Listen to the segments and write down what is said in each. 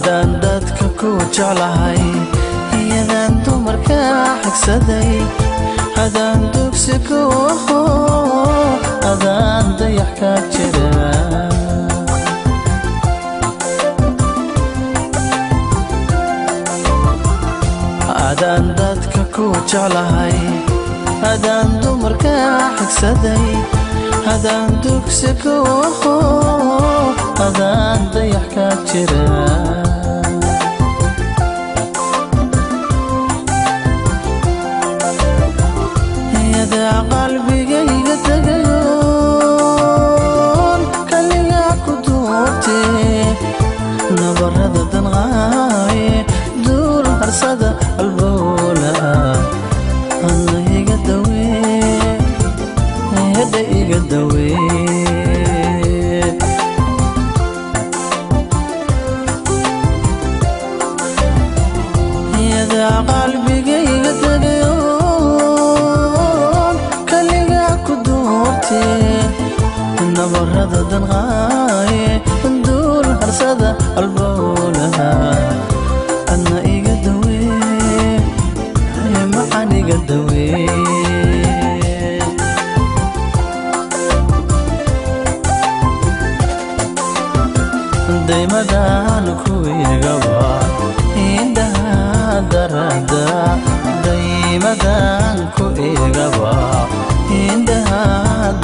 adaan dadka ku jeclahay iyadaan dumarka xigsaday adaan dugsi ku aho adaan dayax ka jira adaan dadka ku jeclahay adaan dumarka xigsaday adaan dugsi ku aho adaan dayax ka jira yada qalbigayga tagayoon kaligaa ku duubtee nabarada danqaaye duul harsada albowla ana iga dawee hadda iga dawee yada qalbigayga tagayoon kaligaa ku duubtee nabarada danqaaye duul harsada albowla ana iga dawee maxaan iga dawee daymadaan ku igaba indhaha darada daymadaan ku igaba indhaha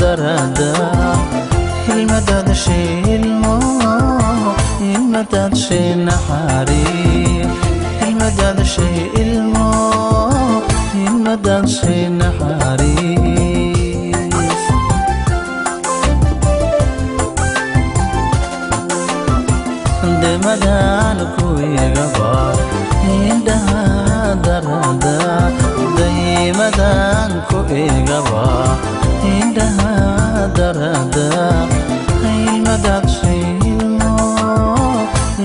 darada ilmadaad shilmo ilmadaad shay naxariis ilmadaad shay ilmo ilmadaad shay naxariis daymadaan ku igaba indhaha darada daymadaan ku igaba indhaha darada ilmadaad shay ilmo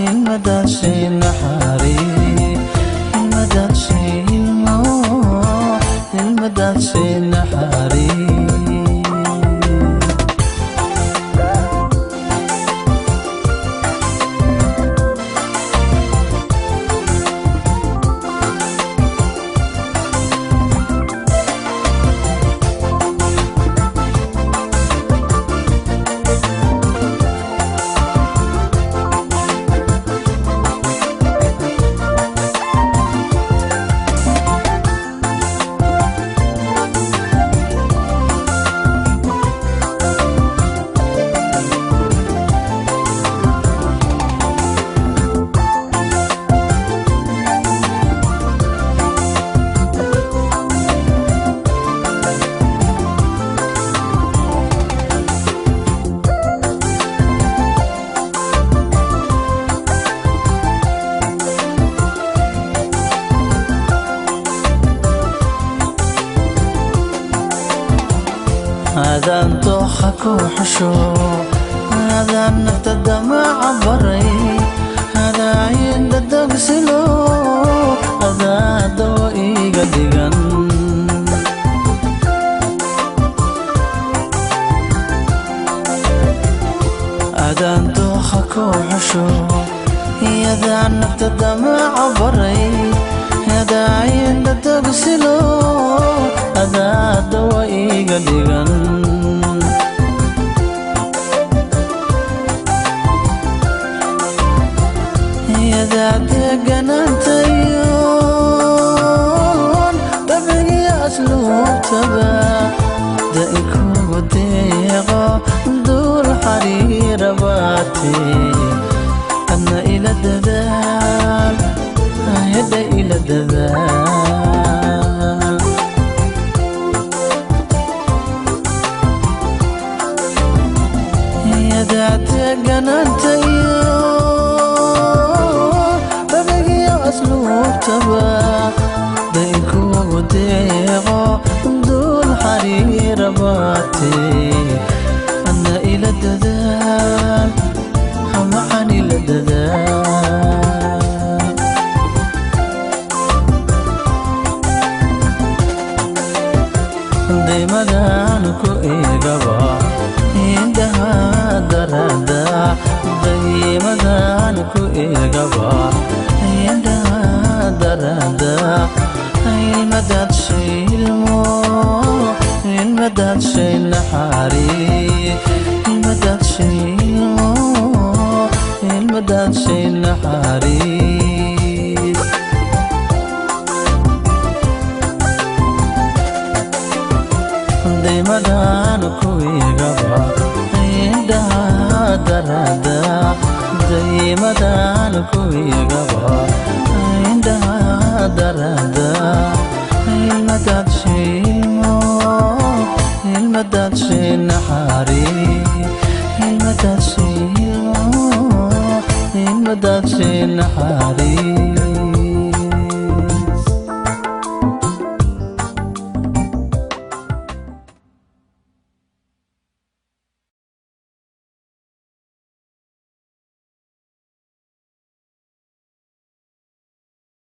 ilmadaad shay naxariis ilmadaad shay ilmo ilmadaad shay naxariis adaan dooxa ku xusho adaan nafta damaca baray adaayin dadagsilo adaa dawa iga dhigan adaan dooxa ku xusho adaan nafta damaca baray adaayin dadagsilo adaa dawa iga dhigan yadaa deganaantayoon dabcigiyo asluubtaba daikugu deeqo duul xariira baatee adna ila dadaal hadda ila dadaal yadaa deganaantayoon dabcigiyo asluubtaba daikugu deeqo duul xariira baatee adna ila dadaal maxaan ila dadaal daymadaan ku igaba indhaha darada daymadaan ku igaba المدد شي نحاري المدد شي المدد شي نحاري دايما كوي غبا عندها دردا دايما كوي غبا عندها دردا المدد